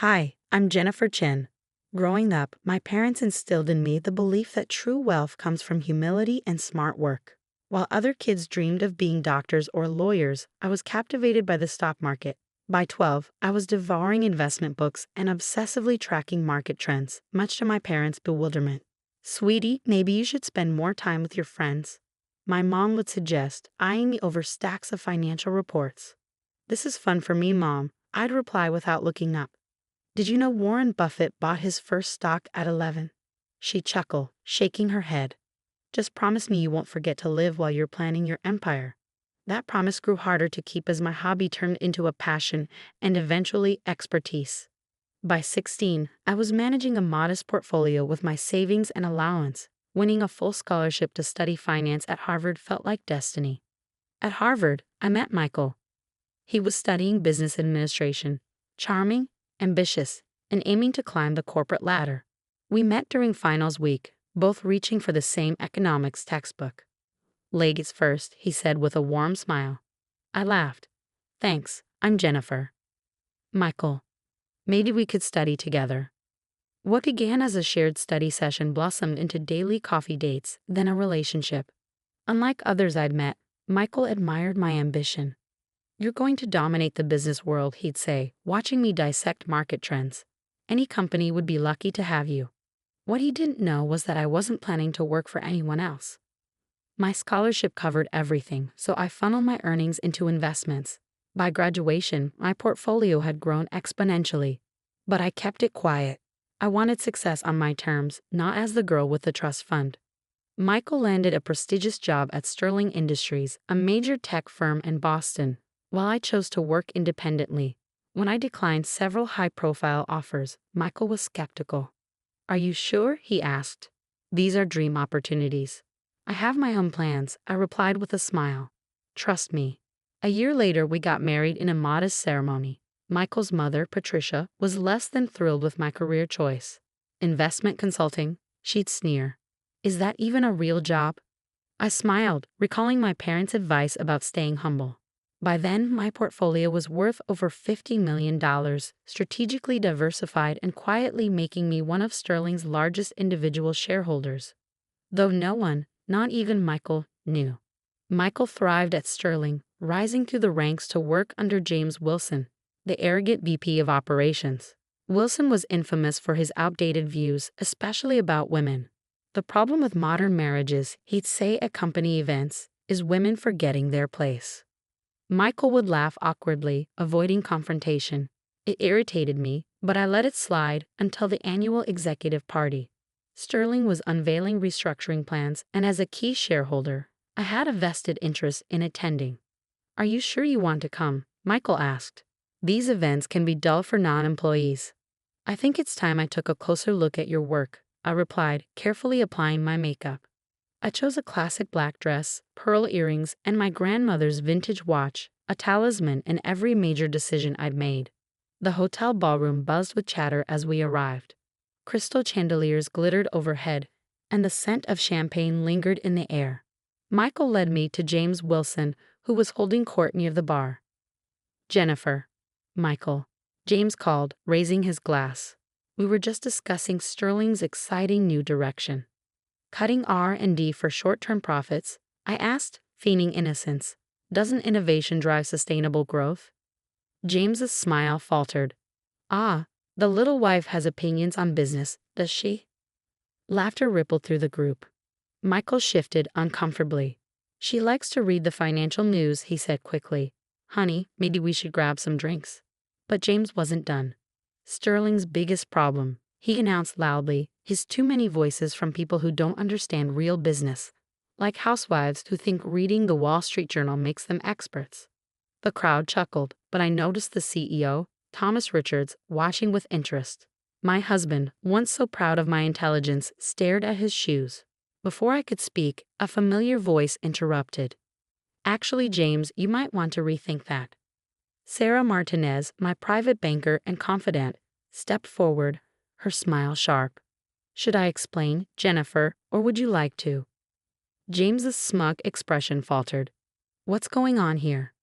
Hi, I'm Jennifer Chen. Growing up, my parents instilled in me the belief that true wealth comes from humility and smart work. While other kids dreamed of being doctors or lawyers, I was captivated by the stock market. By 12, I was devouring investment books and obsessively tracking market trends, much to my parents' bewilderment. Sweetie, maybe you should spend more time with your friends. My mom would suggest, eyeing me over stacks of financial reports. This is fun for me, Mom, I'd reply without looking up. Did you know Warren Buffett bought his first stock at 11? She chuckled, shaking her head. Just promise me you won't forget to live while you're planning your empire. That promise grew harder to keep as my hobby turned into a passion and eventually expertise. By 16, I was managing a modest portfolio with my savings and allowance. Winning a full scholarship to study finance at Harvard felt like destiny. At Harvard, I met Michael. He was studying business administration. Charming, ambitious, and aiming to climb the corporate ladder. We met during finals week, both reaching for the same economics textbook. Ladies first, he said with a warm smile. I laughed. Thanks, I'm Jennifer. Michael. Maybe we could study together. What began as a shared study session blossomed into daily coffee dates, then a relationship. Unlike others I'd met, Michael admired my ambition. You're going to dominate the business world, he'd say, watching me dissect market trends. Any company would be lucky to have you. What he didn't know was that I wasn't planning to work for anyone else. My scholarship covered everything, so I funneled my earnings into investments. By graduation, my portfolio had grown exponentially. But I kept it quiet. I wanted success on my terms, not as the girl with the trust fund. Michael landed a prestigious job at Sterling Industries, a major tech firm in Boston, while I chose to work independently. When I declined several high-profile offers, Michael was skeptical. Are you sure? He asked. These are dream opportunities. I have my own plans, I replied with a smile. Trust me. A year later, we got married in a modest ceremony. Michael's mother, Patricia, was less than thrilled with my career choice. Investment consulting, she'd sneer. Is that even a real job? I smiled, recalling my parents' advice about staying humble. By then, my portfolio was worth over $50 million, strategically diversified and quietly making me one of Sterling's largest individual shareholders. Though no one, not even Michael, knew. Michael thrived at Sterling, rising through the ranks to work under James Wilson, the arrogant VP of operations. Wilson was infamous for his outdated views, especially about women. The problem with modern marriages, he'd say at company events, is women forgetting their place. Michael would laugh awkwardly, avoiding confrontation. It irritated me, but I let it slide until the annual executive party. Sterling was unveiling restructuring plans, and as a key shareholder, I had a vested interest in attending. Are you sure you want to come? Michael asked. These events can be dull for non-employees. I think it's time I took a closer look at your work, I replied, carefully applying my makeup. I chose a classic black dress, pearl earrings, and my grandmother's vintage watch, a talisman in every major decision I'd made. The hotel ballroom buzzed with chatter as we arrived. Crystal chandeliers glittered overhead, and the scent of champagne lingered in the air. Michael led me to James Wilson, who was holding court near the bar. Jennifer. Michael. James called, raising his glass. We were just discussing Sterling's exciting new direction. Cutting R&D for short-term profits, I asked, feigning innocence. Doesn't innovation drive sustainable growth? James's smile faltered. Ah, the little wife has opinions on business, does she? Laughter rippled through the group. Michael shifted uncomfortably. She likes to read the financial news, he said quickly. Honey, maybe we should grab some drinks. But James wasn't done. Sterling's biggest problem, he announced loudly, is too many voices from people who don't understand real business, like housewives who think reading the Wall Street Journal makes them experts. The crowd chuckled, but I noticed the CEO, Thomas Richards, watching with interest. My husband, once so proud of my intelligence, stared at his shoes. Before I could speak, a familiar voice interrupted. Actually, James, you might want to rethink that. Sarah Martinez, my private banker and confidant, stepped forward, her smile sharp. Should I explain, Jennifer, or would you like to? James's smug expression faltered. What's going on here?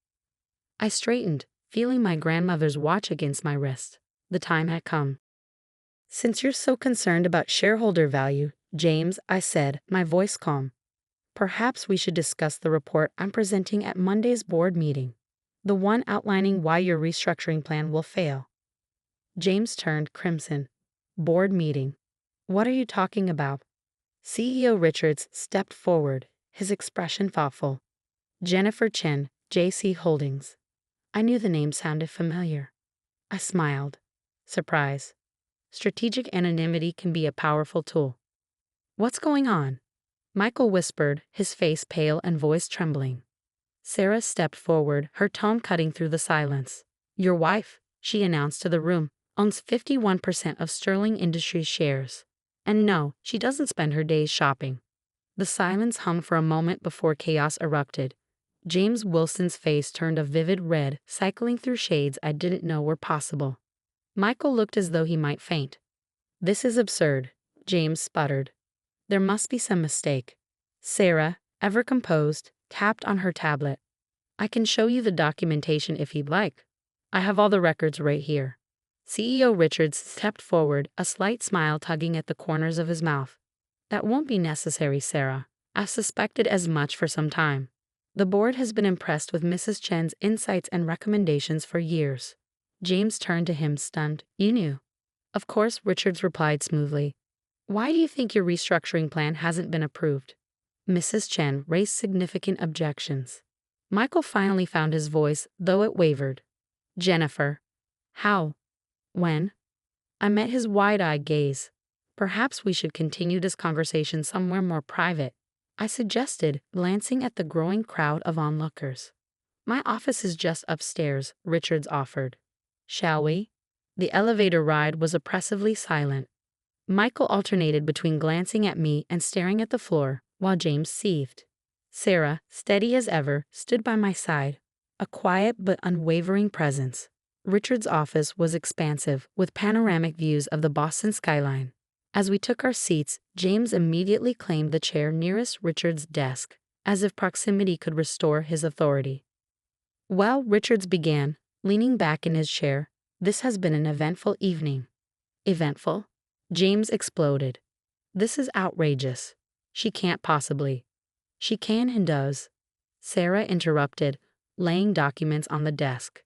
I straightened, feeling my grandmother's watch against my wrist. The time had come. Since you're so concerned about shareholder value, James, I said, my voice calm, perhaps we should discuss the report I'm presenting at Monday's board meeting. The one outlining why your restructuring plan will fail. James turned crimson. Board meeting. What are you talking about? CEO Richards stepped forward, his expression thoughtful. Jennifer Chen, JC Holdings. I knew the name sounded familiar. I smiled. Surprise. Strategic anonymity can be a powerful tool. What's going on? Michael whispered, his face pale and voice trembling. Sarah stepped forward, her tone cutting through the silence. Your wife, she announced to the room, owns 51% of Sterling Industries shares. And no, she doesn't spend her days shopping. The silence hung for a moment before chaos erupted. James Wilson's face turned a vivid red, cycling through shades I didn't know were possible. Michael looked as though he might faint. This is absurd, James sputtered. There must be some mistake. Sarah, ever composed, tapped on her tablet. I can show you the documentation if you'd like. I have all the records right here. CEO Richards stepped forward, a slight smile tugging at the corners of his mouth. That won't be necessary, Sarah. I've suspected as much for some time. The board has been impressed with Mrs. Chen's insights and recommendations for years. James turned to him, stunned. You knew. Of course, Richards replied smoothly. Why do you think your restructuring plan hasn't been approved? Mrs. Chen raised significant objections. Michael finally found his voice, though it wavered. Jennifer. How? When? I met his wide-eyed gaze. Perhaps we should continue this conversation somewhere more private, I suggested, glancing at the growing crowd of onlookers. My office is just upstairs, Richards offered. Shall we? The elevator ride was oppressively silent. Michael alternated between glancing at me and staring at the floor, while James seethed. Sarah, steady as ever, stood by my side, a quiet but unwavering presence. Richard's office was expansive, with panoramic views of the Boston skyline. As we took our seats, James immediately claimed the chair nearest Richard's desk, as if proximity could restore his authority. Well, Richards began, leaning back in his chair, this has been an eventful evening. Eventful? James exploded. This is outrageous. She can't possibly. She can and does. Sarah interrupted, laying documents on the desk.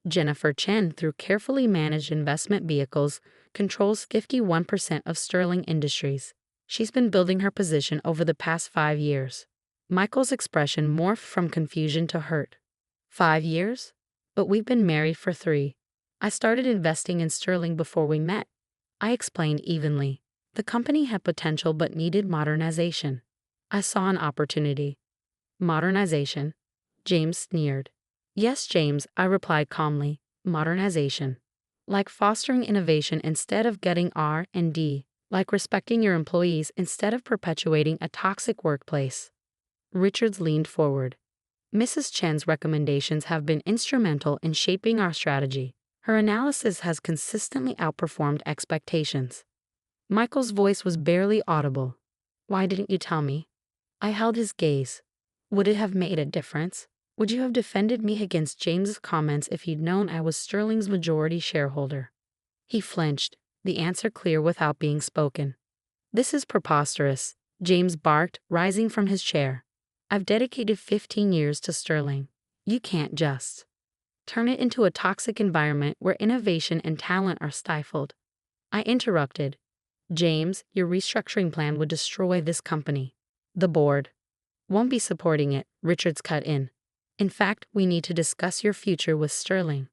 Jennifer Chen, through carefully managed investment vehicles, controls 51% of Sterling Industries. She's been building her position over the past 5 years. Michael's expression morphed from confusion to hurt. 5 years? But we've been married for 3. I started investing in Sterling before we met. I explained evenly. The company had potential but needed modernization. I saw an opportunity. Modernization? James sneered. Yes, James, I replied calmly. Modernization. Like fostering innovation instead of getting R&D. Like respecting your employees instead of perpetuating a toxic workplace. Richards leaned forward. Mrs. Chen's recommendations have been instrumental in shaping our strategy. Her analysis has consistently outperformed expectations. Michael's voice was barely audible. Why didn't you tell me? I held his gaze. Would it have made a difference? Would you have defended me against James's comments if you'd known I was Sterling's majority shareholder? He flinched, the answer clear without being spoken. This is preposterous, James barked, rising from his chair. I've dedicated 15 years to Sterling. You can't just turn it into a toxic environment where innovation and talent are stifled. I interrupted. James, your restructuring plan would destroy this company. The board won't be supporting it, Richards cut in. In fact, we need to discuss your future with Sterling.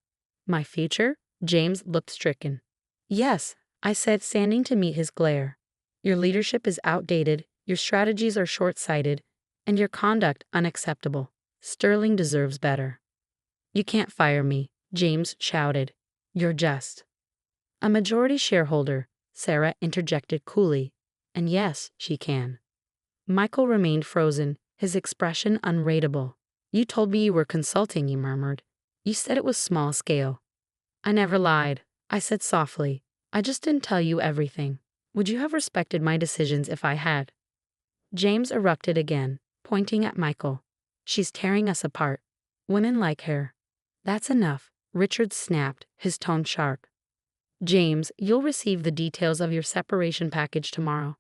My future? James looked stricken. Yes, I said, standing to meet his glare. Your leadership is outdated, your strategies are short-sighted, and your conduct unacceptable. Sterling deserves better. You can't fire me, James shouted. You're just a majority shareholder, Sarah interjected coolly. And yes, she can. Michael remained frozen, his expression unreadable. You told me you were consulting, he murmured. You said it was small scale. I never lied, I said softly. I just didn't tell you everything. Would you have respected my decisions if I had? James erupted again, pointing at Michael. She's tearing us apart. Women like her. That's enough, Richard snapped, his tone sharp. James, you'll receive the details of your separation package tomorrow.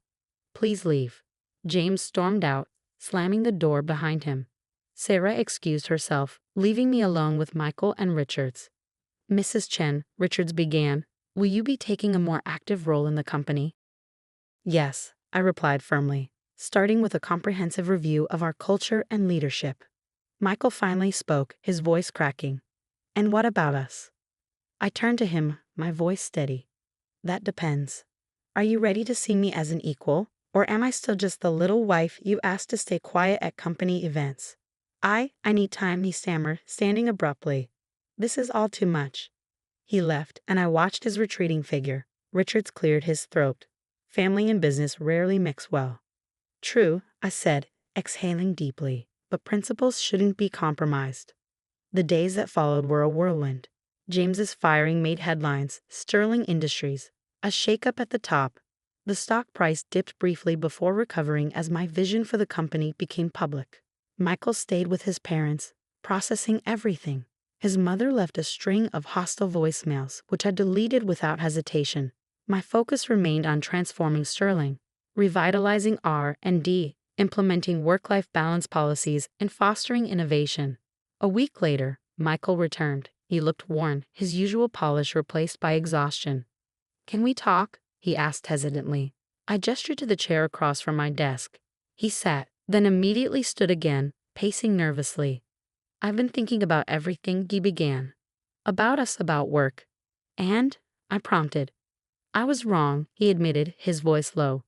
Please leave. James stormed out, slamming the door behind him. Sarah excused herself, leaving me alone with Michael and Richards. Mrs. Chen, Richards began, will you be taking a more active role in the company? Yes, I replied firmly, starting with a comprehensive review of our culture and leadership. Michael finally spoke, his voice cracking. And what about us? I turned to him, my voice steady. That depends. Are you ready to see me as an equal, or am I still just the little wife you asked to stay quiet at company events? I need time, he stammered, standing abruptly. This is all too much. He left, and I watched his retreating figure. Richards cleared his throat. Family and business rarely mix well. True, I said, exhaling deeply, but principles shouldn't be compromised. The days that followed were a whirlwind. James's firing made headlines, Sterling Industries, a shakeup at the top. The stock price dipped briefly before recovering as my vision for the company became public. Michael stayed with his parents, processing everything. His mother left a string of hostile voicemails, which I deleted without hesitation. My focus remained on transforming Sterling, revitalizing R&D, implementing work-life balance policies, and fostering innovation. A week later, Michael returned. He looked worn, his usual polish replaced by exhaustion. Can we talk? He asked hesitantly. I gestured to the chair across from my desk. He sat, then immediately stood again, pacing nervously. I've been thinking about everything, he began. About us, about work. And? I prompted. I was wrong, he admitted, his voice low.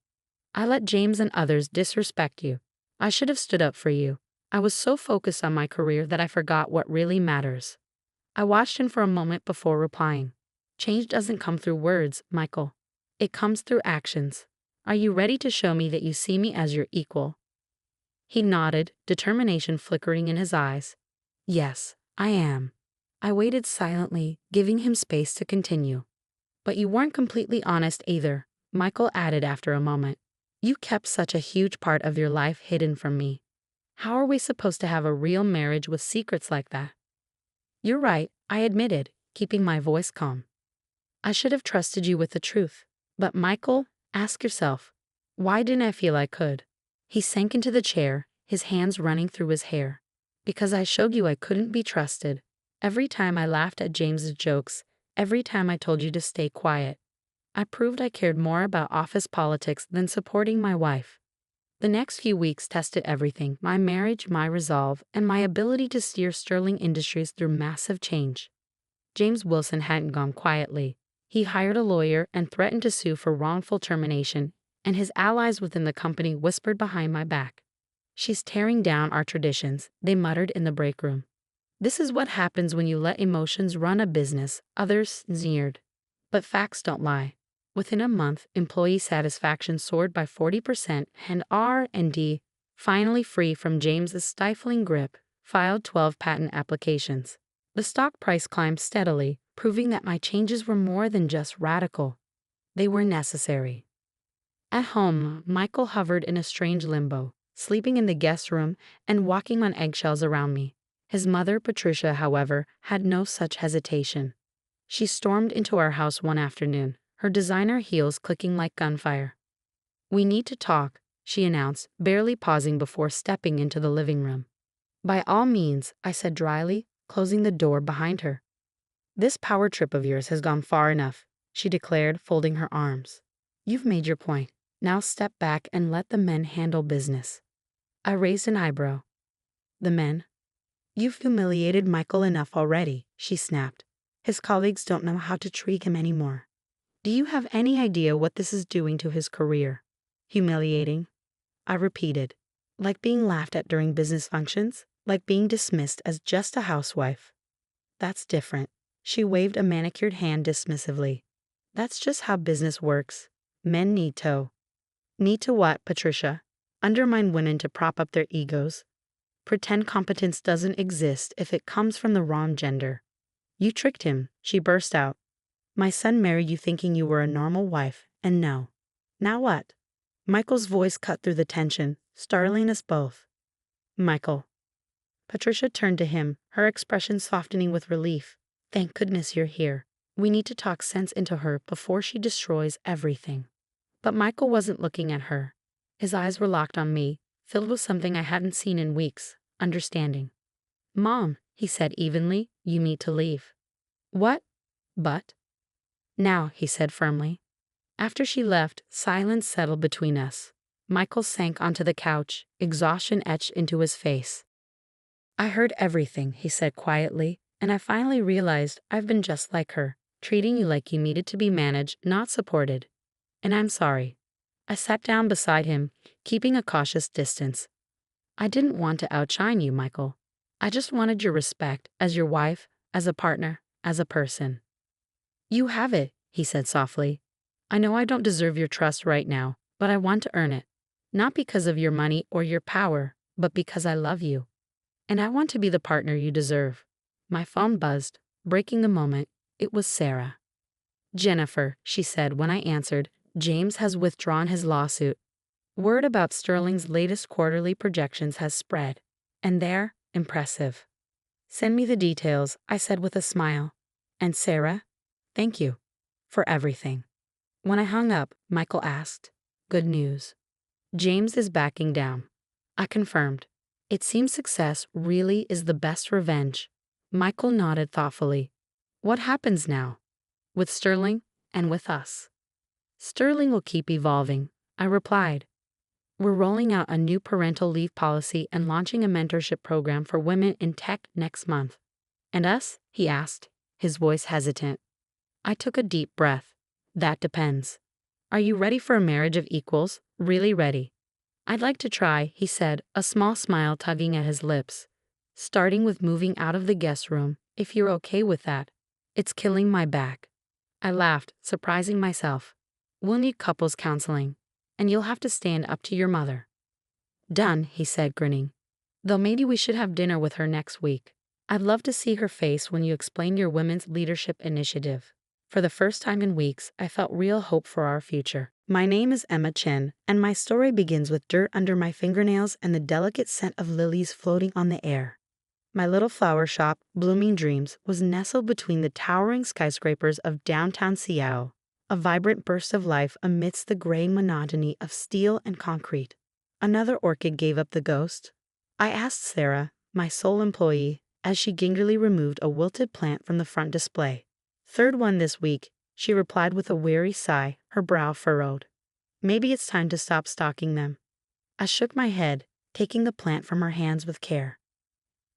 I let James and others disrespect you. I should have stood up for you. I was so focused on my career that I forgot what really matters. I watched him for a moment before replying. Change doesn't come through words, Michael. It comes through actions. Are you ready to show me that you see me as your equal? He nodded, determination flickering in his eyes. Yes, I am. I waited silently, giving him space to continue. But you weren't completely honest either, Michael added after a moment. You kept such a huge part of your life hidden from me. How are we supposed to have a real marriage with secrets like that? You're right, I admitted, keeping my voice calm. I should have trusted you with the truth. But Michael, ask yourself, why didn't I feel I could? He sank into the chair, his hands running through his hair. Because I showed you I couldn't be trusted. Every time I laughed at James's jokes, every time I told you to stay quiet. I proved I cared more about office politics than supporting my wife. The next few weeks tested everything, my marriage, my resolve, and my ability to steer Sterling Industries through massive change. James Wilson hadn't gone quietly. He hired a lawyer and threatened to sue for wrongful termination, and his allies within the company whispered behind my back. She's tearing down our traditions, they muttered in the break room. This is what happens when you let emotions run a business, others sneered. But facts don't lie. Within a month, employee satisfaction soared by 40%, and R&D, finally free from James's stifling grip, filed 12 patent applications. The stock price climbed steadily, proving that my changes were more than just radical. They were necessary. At home, Michael hovered in a strange limbo, sleeping in the guest room and walking on eggshells around me. His mother, Patricia, however, had no such hesitation. She stormed into our house one afternoon, her designer heels clicking like gunfire. We need to talk, she announced, barely pausing before stepping into the living room. By all means, I said dryly, closing the door behind her. This power trip of yours has gone far enough, she declared, folding her arms. You've made your point. Now step back and let the men handle business. I raised an eyebrow. The men? You've humiliated Michael enough already, she snapped. His colleagues don't know how to treat him anymore. Do you have any idea what this is doing to his career? Humiliating? I repeated. Like being laughed at during business functions? Like being dismissed as just a housewife? That's different. She waved a manicured hand dismissively. That's just how business works. Men need to. Need to what, Patricia? Undermine women to prop up their egos. Pretend competence doesn't exist if it comes from the wrong gender. You tricked him, she burst out. My son married you thinking you were a normal wife, and no. Now what? Michael's voice cut through the tension, startling us both. Michael. Patricia turned to him, her expression softening with relief. Thank goodness you're here. We need to talk sense into her before she destroys everything. But Michael wasn't looking at her. His eyes were locked on me, filled with something I hadn't seen in weeks, understanding. Mom, he said evenly, you need to leave. What? But? Now, he said firmly. After she left, silence settled between us. Michael sank onto the couch, exhaustion etched into his face. I heard everything, he said quietly, and I finally realized I've been just like her, treating you like you needed to be managed, not supported. And I'm sorry. I sat down beside him, keeping a cautious distance. I didn't want to outshine you, Michael. I just wanted your respect as your wife, as a partner, as a person. You have it, he said softly. I know I don't deserve your trust right now, but I want to earn it. Not because of your money or your power, but because I love you. And I want to be the partner you deserve. My phone buzzed, breaking the moment. It was Sarah. Jennifer, she said when I answered, James has withdrawn his lawsuit. Word about Sterling's latest quarterly projections has spread. And they're impressive. Send me the details, I said with a smile. And Sarah, thank you for everything. When I hung up, Michael asked, good news. James is backing down. I confirmed. It seems success really is the best revenge. Michael nodded thoughtfully. What happens now? With Sterling and with us. Sterling will keep evolving, I replied. We're rolling out a new parental leave policy and launching a mentorship program for women in tech next month. And us? He asked, his voice hesitant. I took a deep breath. That depends. Are you ready for a marriage of equals? Really ready? I'd like to try, he said, a small smile tugging at his lips. Starting with moving out of the guest room, if you're okay with that. It's killing my back. I laughed, surprising myself. We'll need couples counseling, and you'll have to stand up to your mother. Done, he said, grinning. Though maybe we should have dinner with her next week. I'd love to see her face when you explain your women's leadership initiative. For the first time in weeks, I felt real hope for our future. My name is Emma Chen, and my story begins with dirt under my fingernails and the delicate scent of lilies floating on the air. My little flower shop, Blooming Dreams, was nestled between the towering skyscrapers of downtown Seattle, a vibrant burst of life amidst the gray monotony of steel and concrete. Another orchid gave up the ghost. I asked Sarah, my sole employee, as she gingerly removed a wilted plant from the front display. Third one this week, she replied with a weary sigh, her brow furrowed. Maybe it's time to stop stocking them. I shook my head, taking the plant from her hands with care.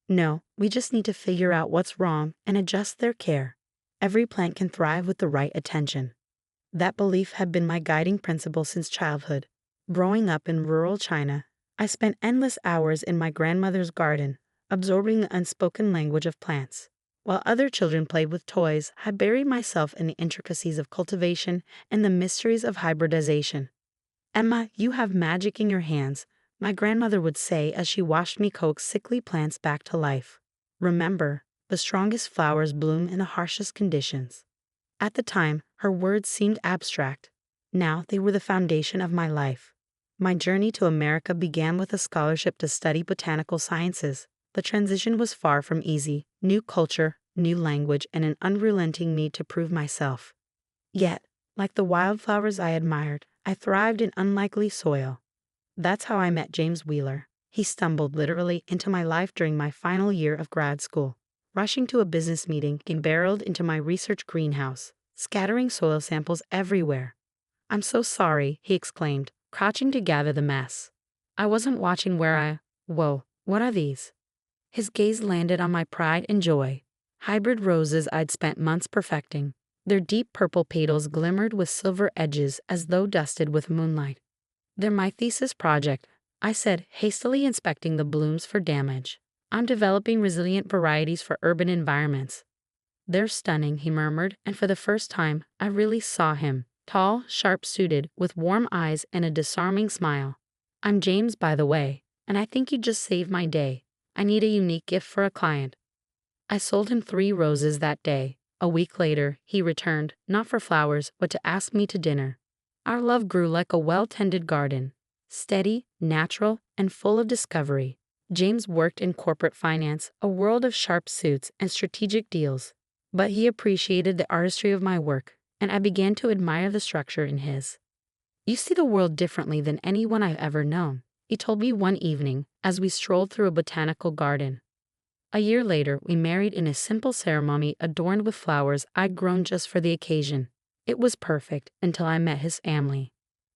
No, we just need to figure out what's wrong and adjust their care. Every plant can thrive with the right attention. That belief had been my guiding principle since childhood. Growing up in rural China, I spent endless hours in my grandmother's garden, absorbing the unspoken language of plants. While other children played with toys, I buried myself in the intricacies of cultivation and the mysteries of hybridization. Emma, you have magic in your hands, my grandmother would say as she watched me coax sickly plants back to life. Remember, the strongest flowers bloom in the harshest conditions. At the time, her words seemed abstract. Now they were the foundation of my life. My journey to America began with a scholarship to study botanical sciences. The transition was far from easy. New culture, new language, and an unrelenting need to prove myself. Yet, like the wildflowers I admired, I thrived in unlikely soil. That's how I met James Wheeler. He stumbled literally into my life during my final year of grad school. Rushing to a business meeting, he barreled into my research greenhouse, scattering soil samples everywhere. I'm so sorry, he exclaimed, crouching to gather the mess. I wasn't watching where Whoa, what are these? His gaze landed on my pride and joy. Hybrid roses I'd spent months perfecting. Their deep purple petals glimmered with silver edges as though dusted with moonlight. They're my thesis project, I said, hastily inspecting the blooms for damage. I'm developing resilient varieties for urban environments. They're stunning, he murmured, and for the first time, I really saw him, tall, sharp-suited, with warm eyes and a disarming smile. I'm James, by the way, and I think you just saved my day. I need a unique gift for a client. I sold him 3 roses that day. A week later, he returned, not for flowers, but to ask me to dinner. Our love grew like a well-tended garden, steady, natural, and full of discovery. James worked in corporate finance, a world of sharp suits and strategic deals. But he appreciated the artistry of my work, and I began to admire the structure in his. You see the world differently than anyone I've ever known, he told me one evening as we strolled through a botanical garden. A year later, we married in a simple ceremony adorned with flowers I'd grown just for the occasion. It was perfect until I met his family.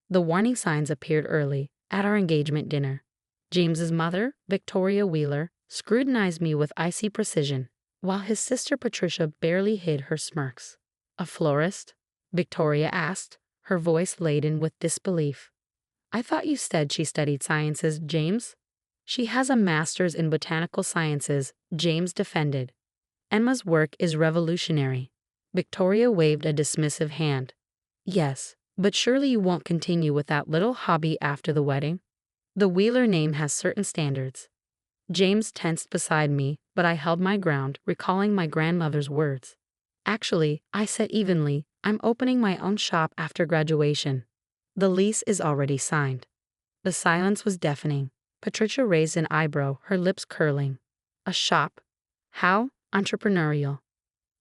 The warning signs appeared early, at our engagement dinner. James's mother, Victoria Wheeler, scrutinized me with icy precision, while his sister Patricia barely hid her smirks. "A florist?" Victoria asked, her voice laden with disbelief. "I thought you said she studied sciences, James?" "She has a master's in botanical sciences," James defended. "Emma's work is revolutionary." Victoria waved a dismissive hand. "Yes, but surely you won't continue with that little hobby after the wedding? The Wheeler name has certain standards." James tensed beside me, but I held my ground, recalling my grandmother's words. "Actually," I said evenly, "I'm opening my own shop after graduation. The lease is already signed." The silence was deafening. Patricia raised an eyebrow, her lips curling. "A shop? How entrepreneurial."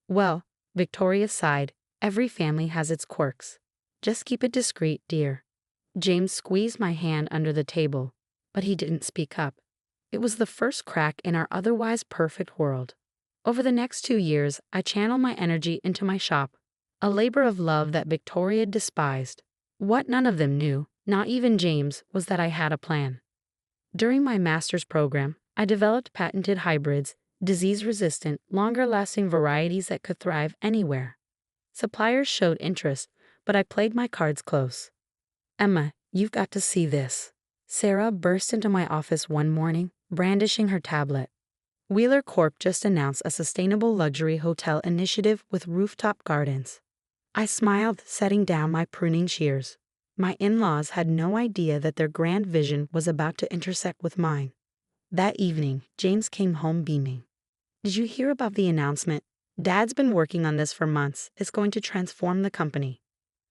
"Well," Victoria sighed, "every family has its quirks. Just keep it discreet, dear." James squeezed my hand under the table, but he didn't speak up. It was the first crack in our otherwise perfect world. Over the next 2 years, I channeled my energy into my shop, a labor of love that Victoria despised. What none of them knew, not even James, was that I had a plan. During my master's program, I developed patented hybrids, disease-resistant, longer-lasting varieties that could thrive anywhere. Suppliers showed interest, but I played my cards close. "Emma, you've got to see this." Sarah burst into my office one morning, brandishing her tablet. Wheeler Corp just announced a sustainable luxury hotel initiative with rooftop gardens. I smiled, setting down my pruning shears. My in-laws had no idea that their grand vision was about to intersect with mine. That evening, James came home beaming. "Did you hear about the announcement? Dad's been working on this for months. It's going to transform the company."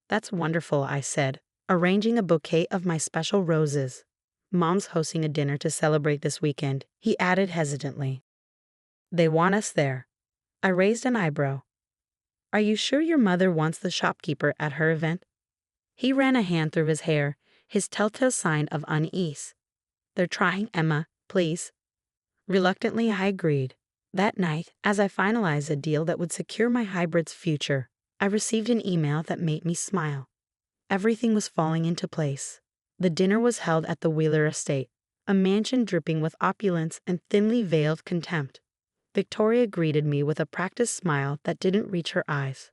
"That's wonderful," I said, arranging a bouquet of my special roses. "Mom's hosting a dinner to celebrate this weekend," he added hesitantly. "They want us there." I raised an eyebrow. "Are you sure your mother wants the shopkeeper at her event?" He ran a hand through his hair, his telltale sign of unease. "They're trying, Emma, please." Reluctantly, I agreed. That night, as I finalized a deal that would secure my hybrid's future, I received an email that made me smile. Everything was falling into place. The dinner was held at the Wheeler estate, a mansion dripping with opulence and thinly veiled contempt. Victoria greeted me with a practiced smile that didn't reach her eyes.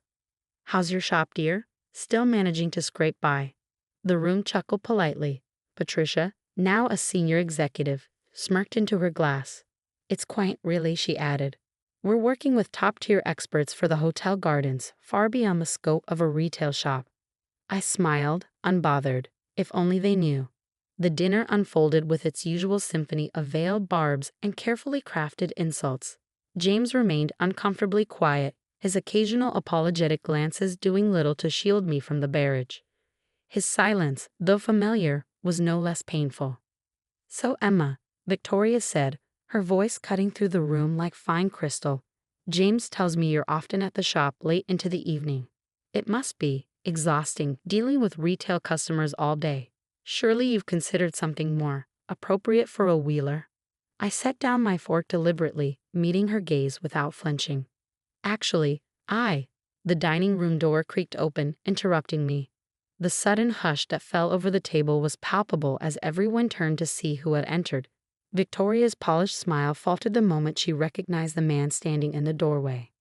"How's your shop, dear?" Still managing to scrape by. The room chuckled politely. Patricia, now a senior executive, smirked into her glass. "It's quaint, really," she added. "We're working with top-tier experts for the hotel gardens, far beyond the scope of a retail shop." I smiled, unbothered. If only they knew. The dinner unfolded with its usual symphony of veiled barbs and carefully crafted insults. James remained uncomfortably quiet, his occasional apologetic glances doing little to shield me from the barrage. His silence, though familiar, was no less painful. "So, Emma," Victoria said, her voice cutting through the room like fine crystal, "James tells me you're often at the shop late into the evening. It must be exhausting dealing with retail customers all day. Surely you've considered something more appropriate for a Wheeler." I set down my fork deliberately, meeting her gaze without flinching. "Actually, The dining room door creaked open, interrupting me. The sudden hush that fell over the table was palpable as everyone turned to see who had entered. Victoria's polished smile faltered the moment she recognized the man standing in the doorway.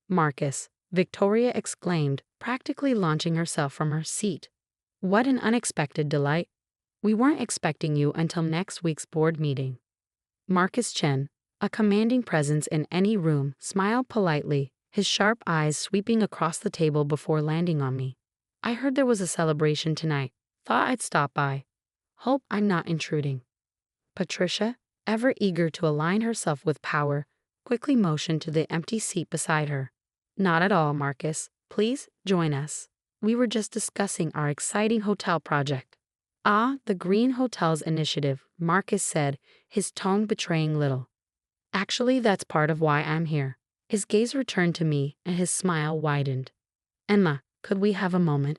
"Marcus," Victoria exclaimed, practically launching herself from her seat. "What an unexpected delight. We weren't expecting you until next week's board meeting." Marcus Chen, a commanding presence in any room, smiled politely, his sharp eyes sweeping across the table before landing on me. "I heard there was a celebration tonight. Thought I'd stop by. Hope I'm not intruding." Patricia, ever eager to align herself with power, quickly motioned to the empty seat beside her. "Not at all, Marcus. Please join us. We were just discussing our exciting hotel project." "Ah, the Green Hotels Initiative," Marcus said, his tone betraying little. "Actually, that's part of why I'm here. His gaze returned to me and his smile widened. Emma, could we have a moment?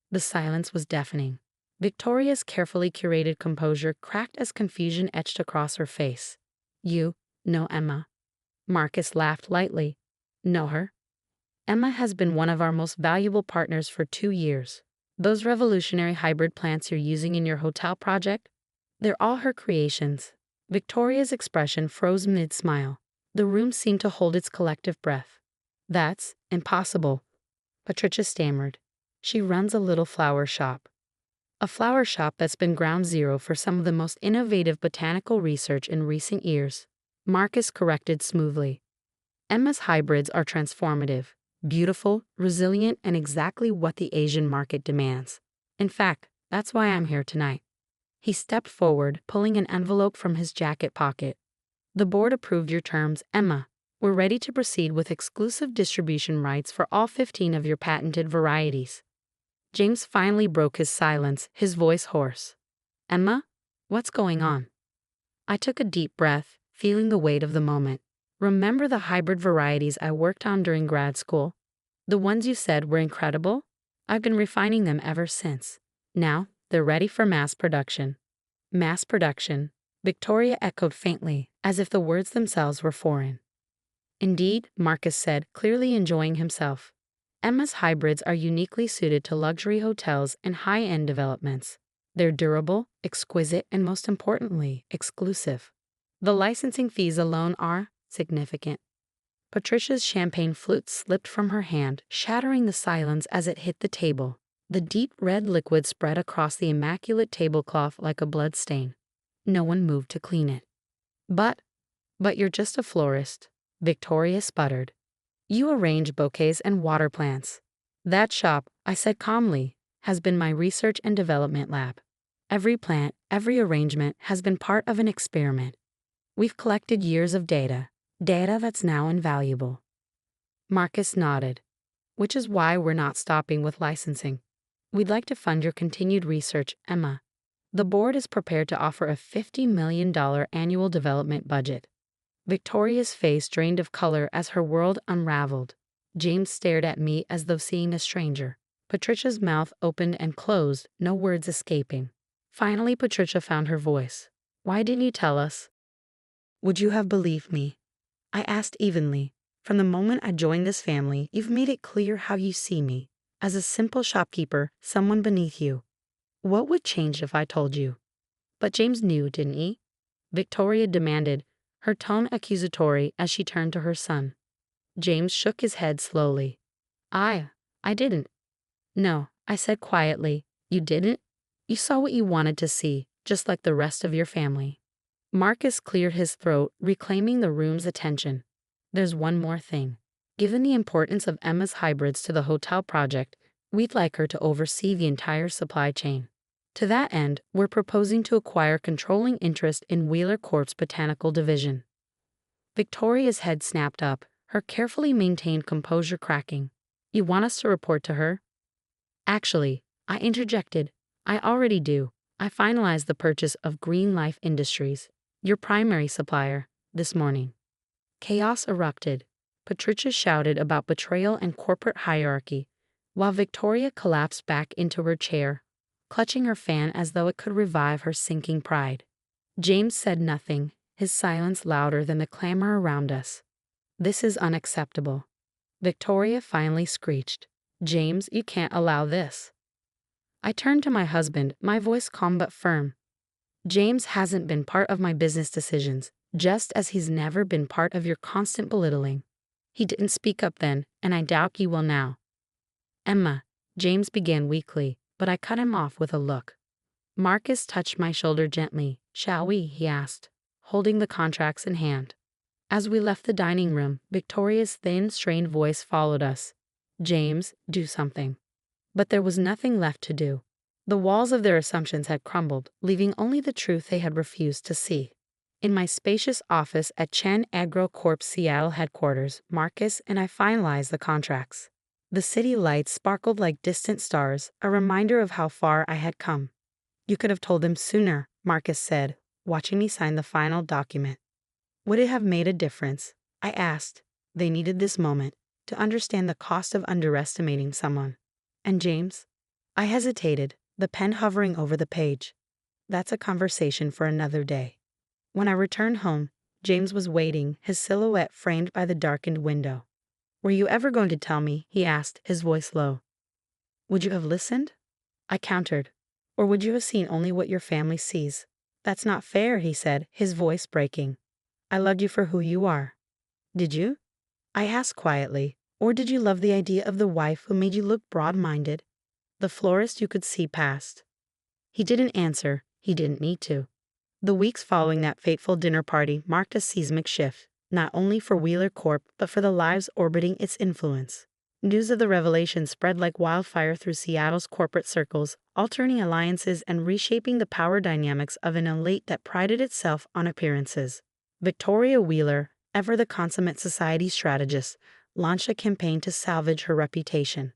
The silence was deafening. Victoria's carefully curated composure cracked as confusion etched across her face. You know Emma. Marcus laughed lightly. Know her? Emma has been one of our most valuable partners for 2 years. Those revolutionary hybrid plants you're using in your hotel project? They're all her creations. Victoria's expression froze mid-smile. The room seemed to hold its collective breath. That's impossible, Patricia stammered. She runs a little flower shop. A flower shop that's been ground zero for some of the most innovative botanical research in recent years. Marcus corrected smoothly. Emma's hybrids are transformative, beautiful, resilient, and exactly what the Asian market demands. In fact, that's why I'm here tonight. He stepped forward, pulling an envelope from his jacket pocket. The board approved your terms, Emma. We're ready to proceed with exclusive distribution rights for all 15 of your patented varieties. James finally broke his silence, his voice hoarse. Emma, what's going on? I took a deep breath, feeling the weight of the moment. Remember the hybrid varieties I worked on during grad school? The ones you said were incredible? I've been refining them ever since. Now, they're ready for mass production. Mass production, Victoria echoed faintly, as if the words themselves were foreign. Indeed, Marcus said, clearly enjoying himself. Emma's hybrids are uniquely suited to luxury hotels and high-end developments. They're durable, exquisite, and most importantly, exclusive. The licensing fees alone are significant. Patricia's champagne flute slipped from her hand, shattering the silence as it hit the table. The deep red liquid spread across the immaculate tablecloth like a blood stain. No one moved to clean it. But you're just a florist, Victoria sputtered. You arrange bouquets and water plants. That shop, I said calmly, has been my research and development lab. Every plant, every arrangement has been part of an experiment. We've collected years of data that's now invaluable. Marcus nodded. Which is why we're not stopping with licensing. We'd like to fund your continued research, Emma. The board is prepared to offer a $50 million annual development budget. Victoria's face drained of color as her world unraveled. James stared at me as though seeing a stranger. Patricia's mouth opened and closed, no words escaping. Finally, Patricia found her voice. Why didn't you tell us? Would you have believed me? I asked evenly. From the moment I joined this family, you've made it clear how you see me. As a simple shopkeeper, someone beneath you. What would change if I told you? But James knew, didn't he? Victoria demanded, her tone accusatory as she turned to her son. James shook his head slowly. I didn't. No, I said quietly. You didn't? You saw what you wanted to see, just like the rest of your family. Marcus cleared his throat, reclaiming the room's attention. There's one more thing. Given the importance of Emma's hybrids to the hotel project, we'd like her to oversee the entire supply chain. To that end, we're proposing to acquire controlling interest in Wheeler Corp's botanical division. Victoria's head snapped up, her carefully maintained composure cracking. You want us to report to her? Actually, I interjected. I already do. I finalized the purchase of Green Life Industries, your primary supplier, this morning. Chaos erupted. Patricia shouted about betrayal and corporate hierarchy, while Victoria collapsed back into her chair, clutching her fan as though it could revive her sinking pride. James said nothing, his silence louder than the clamor around us. This is unacceptable. Victoria finally screeched. James, you can't allow this. I turned to my husband, my voice calm but firm. James hasn't been part of my business decisions, just as he's never been part of your constant belittling. He didn't speak up then, and I doubt he will now. Emma, James began weakly, but I cut him off with a look. Marcus touched my shoulder gently. Shall we? He asked, holding the contracts in hand. As we left the dining room, Victoria's thin, strained voice followed us. James, do something. But there was nothing left to do. The walls of their assumptions had crumbled, leaving only the truth they had refused to see. In my spacious office at Chen Agro Corp's Seattle headquarters, Marcus and I finalized the contracts. The city lights sparkled like distant stars, a reminder of how far I had come. You could have told them sooner, Marcus said, watching me sign the final document. Would it have made a difference? I asked. They needed this moment to understand the cost of underestimating someone. And James? I hesitated, the pen hovering over the page. That's a conversation for another day. When I returned home, James was waiting, his silhouette framed by the darkened window. Were you ever going to tell me? He asked, his voice low. Would you have listened? I countered. Or would you have seen only what your family sees? That's not fair, he said, his voice breaking. I loved you for who you are. Did you? I asked quietly. Or did you love the idea of the wife who made you look broad-minded? The florist you could see past. He didn't answer. He didn't need to. The weeks following that fateful dinner party marked a seismic shift, not only for Wheeler Corp, but for the lives orbiting its influence. News of the revelation spread like wildfire through Seattle's corporate circles, altering alliances and reshaping the power dynamics of an elite that prided itself on appearances. Victoria Wheeler, ever the consummate society strategist, launched a campaign to salvage her reputation.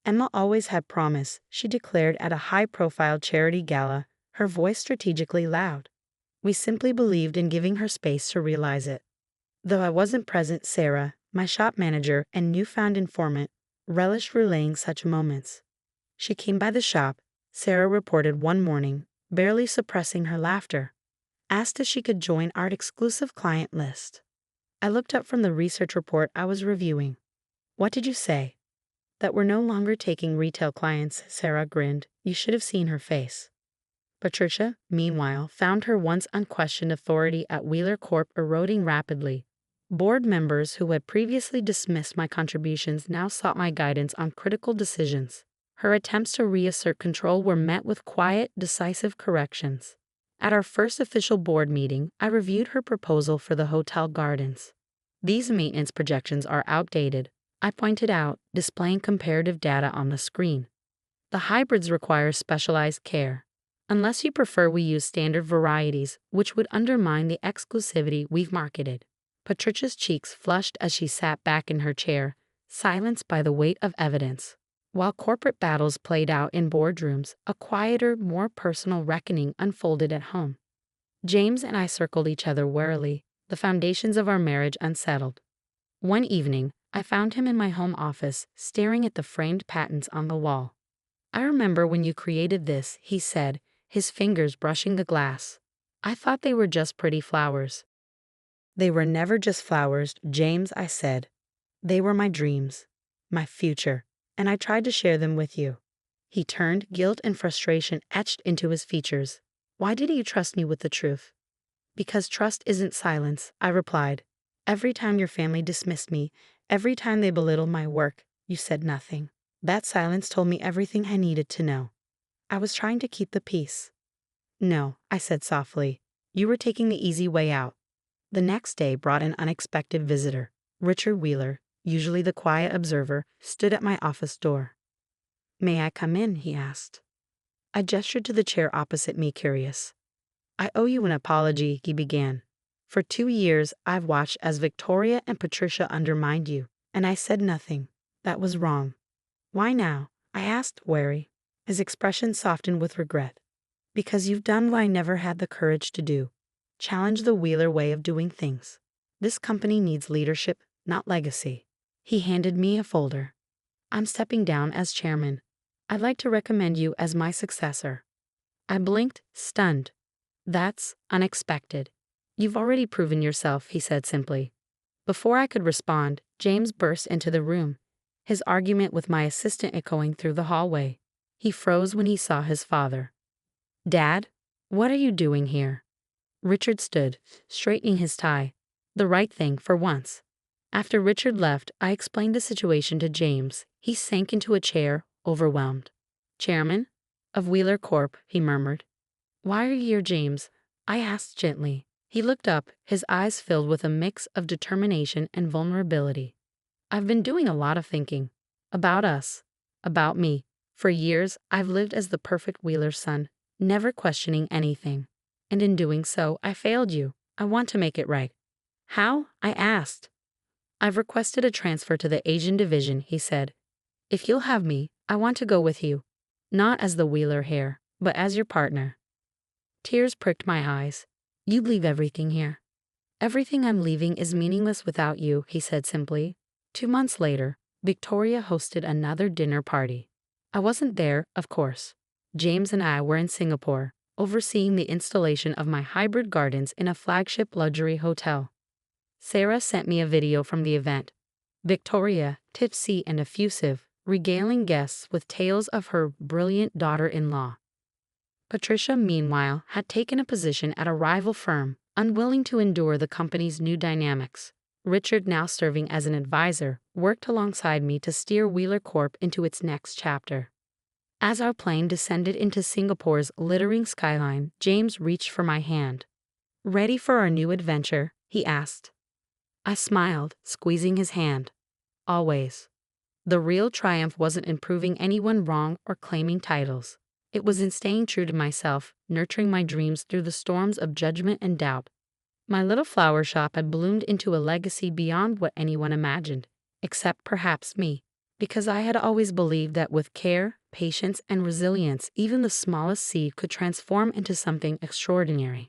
Emma always had promise, she declared at a high-profile charity gala, her voice strategically loud. We simply believed in giving her space to realize it. Though I wasn't present, Sarah, my shop manager and newfound informant, relished relaying such moments. She came by the shop, Sarah reported one morning, barely suppressing her laughter. Asked if she could join our exclusive client list. I looked up from the research report I was reviewing. What did you say? That we're no longer taking retail clients, Sarah grinned. You should have seen her face. Patricia, meanwhile, found her once unquestioned authority at Wheeler Corp eroding rapidly. Board members who had previously dismissed my contributions now sought my guidance on critical decisions. Her attempts to reassert control were met with quiet, decisive corrections. At our first official board meeting, I reviewed her proposal for the hotel gardens. These maintenance projections are outdated, I pointed out, displaying comparative data on the screen. The hybrids require specialized care. Unless you prefer, we use standard varieties, which would undermine the exclusivity we've marketed. Patricia's cheeks flushed as she sat back in her chair, silenced by the weight of evidence. While corporate battles played out in boardrooms, a quieter, more personal reckoning unfolded at home. James and I circled each other warily, the foundations of our marriage unsettled. One evening, I found him in my home office, staring at the framed patents on the wall. I remember when you created this, he said, his fingers brushing the glass. I thought they were just pretty flowers. They were never just flowers, James, I said. They were my dreams, my future, and I tried to share them with you. He turned, guilt and frustration etched into his features. Why didn't you trust me with the truth? Because trust isn't silence, I replied. Every time your family dismissed me, every time they belittled my work, you said nothing. That silence told me everything I needed to know. I was trying to keep the peace. No, I said softly. You were taking the easy way out. The next day brought an unexpected visitor. Richard Wheeler, usually the quiet observer, stood at my office door. May I come in? He asked. I gestured to the chair opposite me, curious. I owe you an apology, he began. For 2 years, I've watched as Victoria and Patricia undermined you, and I said nothing. That was wrong. Why now? I asked, wary. His expression softened with regret. Because you've done what I never had the courage to do. Challenge the Wheeler way of doing things. This company needs leadership, not legacy. He handed me a folder. I'm stepping down as chairman. I'd like to recommend you as my successor. I blinked, stunned. That's unexpected. You've already proven yourself, he said simply. Before I could respond, James burst into the room, his argument with my assistant echoing through the hallway. He froze when he saw his father. Dad, what are you doing here? Richard stood, straightening his tie. The right thing for once. After Richard left, I explained the situation to James. He sank into a chair, overwhelmed. Chairman of Wheeler Corp, he murmured. Why are you here, James? I asked gently. He looked up, his eyes filled with a mix of determination and vulnerability. I've been doing a lot of thinking. About us. About me. For years, I've lived as the perfect Wheeler son, never questioning anything. And in doing so, I failed you. I want to make it right. How? I asked. I've requested a transfer to the Asian division, he said. If you'll have me, I want to go with you. Not as the Wheeler heir, but as your partner. Tears pricked my eyes. You'd leave everything here. "Everything I'm leaving is meaningless without you," he said simply. 2 months later, Victoria hosted another dinner party. I wasn't there, of course. James and I were in Singapore, overseeing the installation of my hybrid gardens in a flagship luxury hotel. Sarah sent me a video from the event. Victoria, tipsy and effusive, regaling guests with tales of her brilliant daughter-in-law. Patricia, meanwhile, had taken a position at a rival firm, unwilling to endure the company's new dynamics. Richard, now serving as an advisor, worked alongside me to steer Wheeler Corp into its next chapter. As our plane descended into Singapore's glittering skyline, James reached for my hand. "Ready for our new adventure?" he asked. I smiled, squeezing his hand. Always. The real triumph wasn't in proving anyone wrong or claiming titles. It was in staying true to myself, nurturing my dreams through the storms of judgment and doubt. My little flower shop had bloomed into a legacy beyond what anyone imagined, except perhaps me, because I had always believed that with care, patience, and resilience, even the smallest seed could transform into something extraordinary.